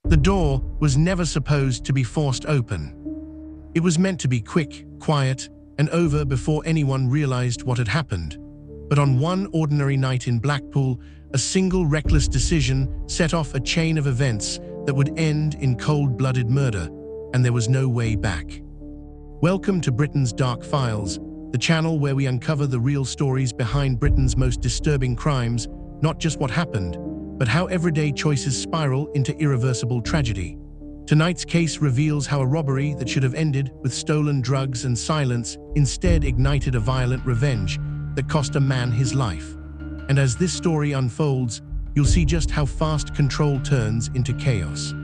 The door was never supposed to be forced open. It was meant to be quick, quiet, and over before anyone realized what had happened. But on one ordinary night in Blackpool, a single reckless decision set off a chain of events that would end in cold-blooded murder, and there was no way back. Welcome to Britain's Dark Files, the channel where we uncover the real stories behind Britain's most disturbing crimes, not just what happened, but how everyday choices spiral into irreversible tragedy. Tonight's case reveals how a robbery that should have ended with stolen drugs and silence instead ignited a violent revenge that cost a man his life. And as this story unfolds, you'll see just how fast control turns into chaos.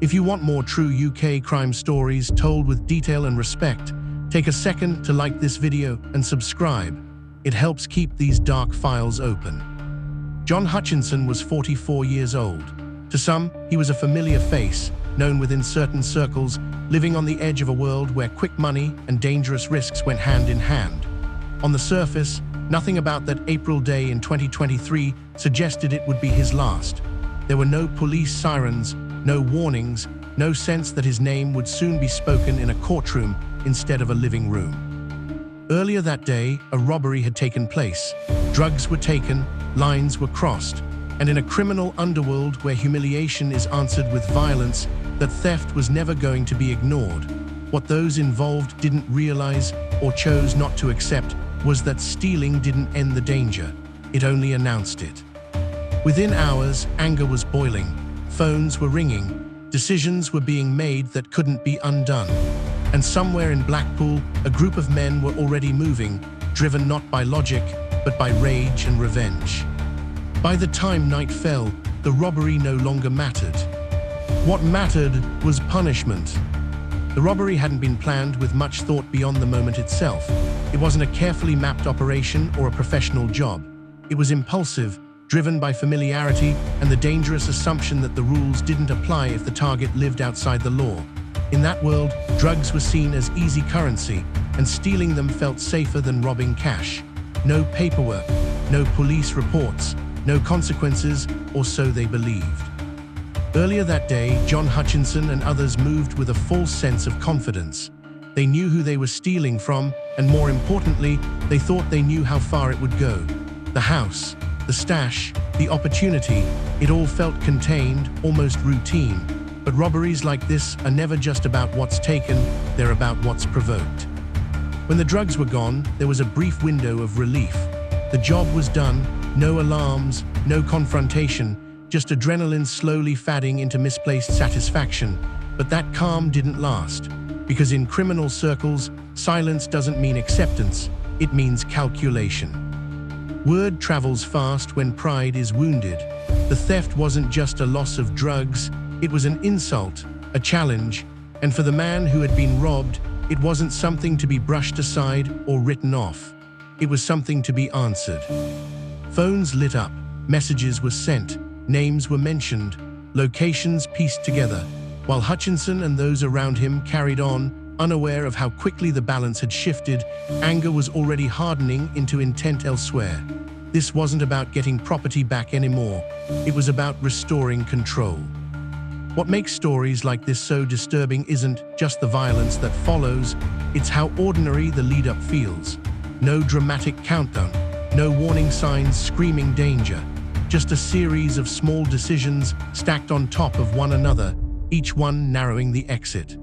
If you want more true UK crime stories told with detail and respect, take a second to like this video and subscribe. It helps keep these dark files open. John Hutchinson was 44 years old. To some, he was a familiar face, known within certain circles, living on the edge of a world where quick money and dangerous risks went hand in hand. On the surface, nothing about that April day in 2023 suggested it would be his last. There were no police sirens, no warnings, no sense that his name would soon be spoken in a courtroom instead of a living room. Earlier that day, a robbery had taken place. Drugs were taken, lines were crossed, and in a criminal underworld where humiliation is answered with violence, that theft was never going to be ignored. What those involved didn't realize or chose not to accept was that stealing didn't end the danger, it only announced it. Within hours, anger was boiling, phones were ringing, decisions were being made that couldn't be undone. And somewhere in Blackpool, a group of men were already moving, driven not by logic, but by rage and revenge. By the time night fell, the robbery no longer mattered. What mattered was punishment. The robbery hadn't been planned with much thought beyond the moment itself. It wasn't a carefully mapped operation or a professional job. It was impulsive, driven by familiarity and the dangerous assumption that the rules didn't apply if the target lived outside the law. In that world, drugs were seen as easy currency, and stealing them felt safer than robbing cash. No paperwork, no police reports, no consequences, or so they believed. Earlier that day, John Hutchinson and others moved with a false sense of confidence. They knew who they were stealing from, and more importantly, they thought they knew how far it would go. The house, the stash, the opportunity, it all felt contained, almost routine. But robberies like this are never just about what's taken, they're about what's provoked. When the drugs were gone, there was a brief window of relief. The job was done, no alarms, no confrontation, just adrenaline slowly fading into misplaced satisfaction. But that calm didn't last, because in criminal circles, silence doesn't mean acceptance, it means calculation. Word travels fast when pride is wounded. The theft wasn't just a loss of drugs, it was an insult, a challenge, and for the man who had been robbed, it wasn't something to be brushed aside or written off. It was something to be answered. Phones lit up, messages were sent, names were mentioned, locations pieced together, while Hutchinson and those around him carried on, unaware of how quickly the balance had shifted. Anger was already hardening into intent elsewhere. This wasn't about getting property back anymore, it was about restoring control. What makes stories like this so disturbing isn't just the violence that follows, it's how ordinary the lead-up feels. No dramatic countdown, no warning signs screaming danger, just a series of small decisions stacked on top of one another, each one narrowing the exit.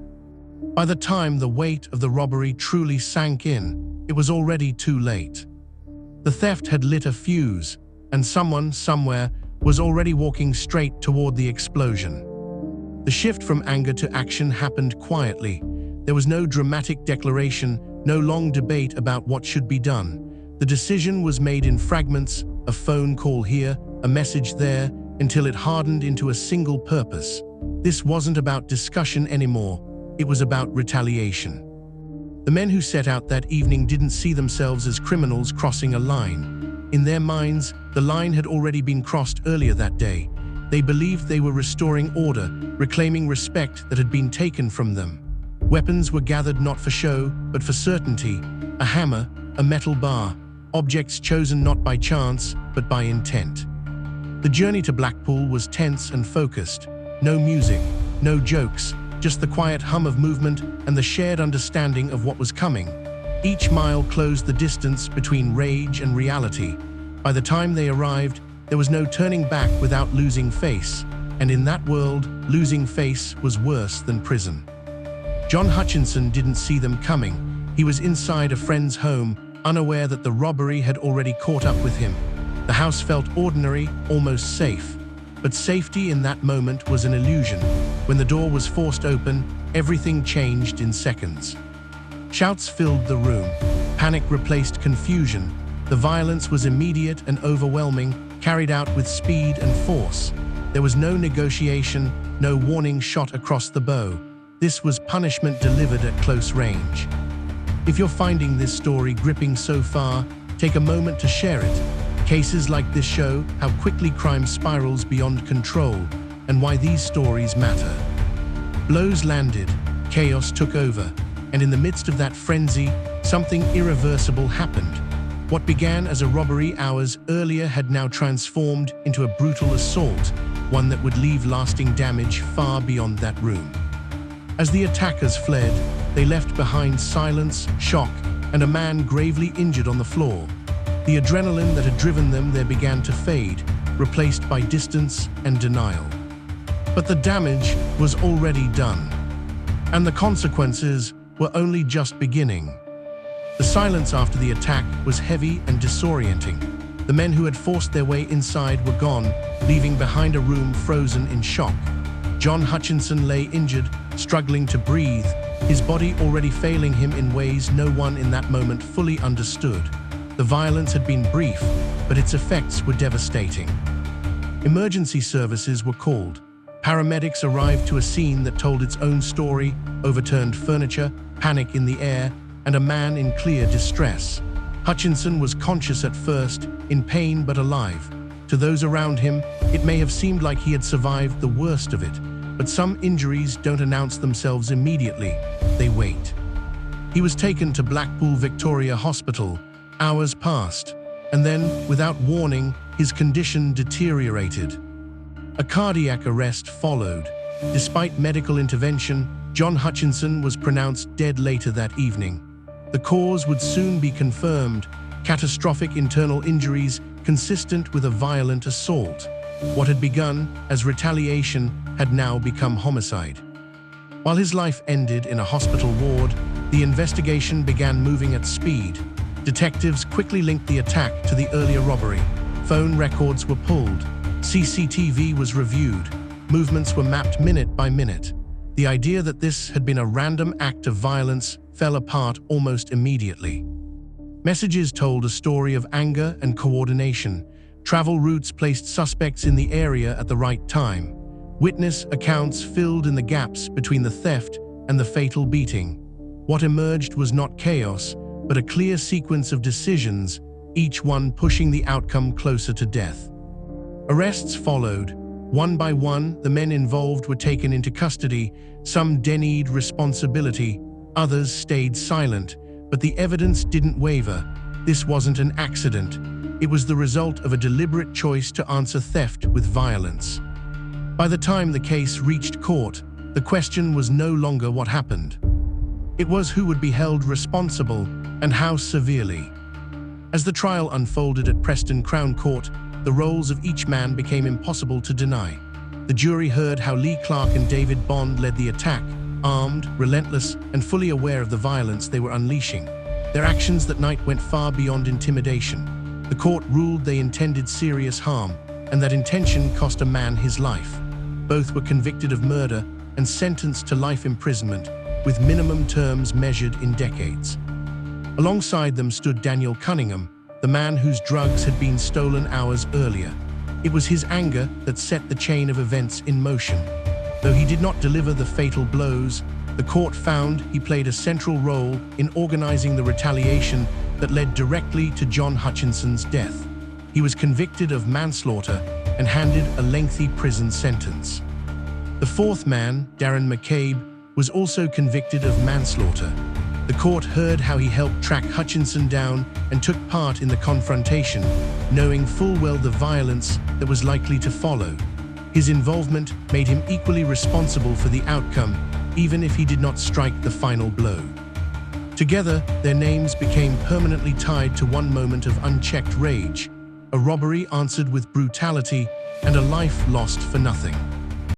By the time the weight of the robbery truly sank in, it was already too late. The theft had lit a fuse, and someone, somewhere, was already walking straight toward the explosion. The shift from anger to action happened quietly. There was no dramatic declaration, no long debate about what should be done. The decision was made in fragments, a phone call here, a message there, until it hardened into a single purpose. This wasn't about discussion anymore, it was about retaliation. The men who set out that evening didn't see themselves as criminals crossing a line. In their minds, the line had already been crossed earlier that day. They believed they were restoring order, reclaiming respect that had been taken from them. Weapons were gathered not for show, but for certainty. A hammer, a metal bar, objects chosen not by chance, but by intent. The journey to Blackpool was tense and focused. No music, no jokes, just the quiet hum of movement and the shared understanding of what was coming. Each mile closed the distance between rage and reality. By the time they arrived, there was no turning back without losing face, and in that world, losing face was worse than prison. John Hutchinson didn't see them coming. He was inside a friend's home, unaware that the robbery had already caught up with him. The house felt ordinary, almost safe. But safety in that moment was an illusion. When the door was forced open, everything changed in seconds. Shouts filled the room. Panic replaced confusion. The violence was immediate and overwhelming, carried out with speed and force. There was no negotiation, no warning shot across the bow. This was punishment delivered at close range. If you're finding this story gripping so far, take a moment to share it. Cases like this show how quickly crime spirals beyond control and why these stories matter. Blows landed, chaos took over, and in the midst of that frenzy, something irreversible happened. What began as a robbery hours earlier had now transformed into a brutal assault, one that would leave lasting damage far beyond that room. As the attackers fled, they left behind silence, shock, and a man gravely injured on the floor. The adrenaline that had driven them there began to fade, replaced by distance and denial. But the damage was already done, and the consequences were only just beginning. The silence after the attack was heavy and disorienting. The men who had forced their way inside were gone, leaving behind a room frozen in shock. John Hutchinson lay injured, struggling to breathe, his body already failing him in ways no one in that moment fully understood. The violence had been brief, but its effects were devastating. Emergency services were called. Paramedics arrived to a scene that told its own story: overturned furniture, panic in the air, and a man in clear distress. Hutchinson was conscious at first, in pain but alive. To those around him, it may have seemed like he had survived the worst of it, but some injuries don't announce themselves immediately, they wait. He was taken to Blackpool Victoria Hospital. Hours passed, and then, without warning, his condition deteriorated. A cardiac arrest followed. Despite medical intervention, John Hutchinson was pronounced dead later that evening. The cause would soon be confirmed: catastrophic internal injuries consistent with a violent assault. What had begun as retaliation had now become homicide. While his life ended in a hospital ward, the investigation began moving at speed. Detectives quickly linked the attack to the earlier robbery. Phone records were pulled. CCTV was reviewed. Movements were mapped minute by minute. The idea that this had been a random act of violence fell apart almost immediately. Messages told a story of anger and coordination. Travel routes placed suspects in the area at the right time. Witness accounts filled in the gaps between the theft and the fatal beating. What emerged was not chaos, but a clear sequence of decisions, each one pushing the outcome closer to death. Arrests followed. One by one, the men involved were taken into custody. Some denied responsibility, others stayed silent, but the evidence didn't waver. This wasn't an accident. It was the result of a deliberate choice to answer theft with violence. By the time the case reached court, the question was no longer what happened. It was who would be held responsible and how severely. As the trial unfolded at Preston Crown Court, the roles of each man became impossible to deny. The jury heard how Clarke and David Bond led the attack, armed, relentless, and fully aware of the violence they were unleashing. Their actions that night went far beyond intimidation. The court ruled they intended serious harm, and that intention cost a man his life. Both were convicted of murder and sentenced to life imprisonment, with minimum terms measured in decades. Alongside them stood Daniel Cunningham, the man whose drugs had been stolen hours earlier. It was his anger that set the chain of events in motion. Though he did not deliver the fatal blows, the court found he played a central role in organizing the retaliation that led directly to John Hutchinson's death. He was convicted of manslaughter and handed a lengthy prison sentence. The fourth man, Darren McCabe, was also convicted of manslaughter. The court heard how he helped track Hutchinson down and took part in the confrontation, knowing full well the violence that was likely to follow. His involvement made him equally responsible for the outcome, even if he did not strike the final blow. Together, their names became permanently tied to one moment of unchecked rage, a robbery answered with brutality and a life lost for nothing.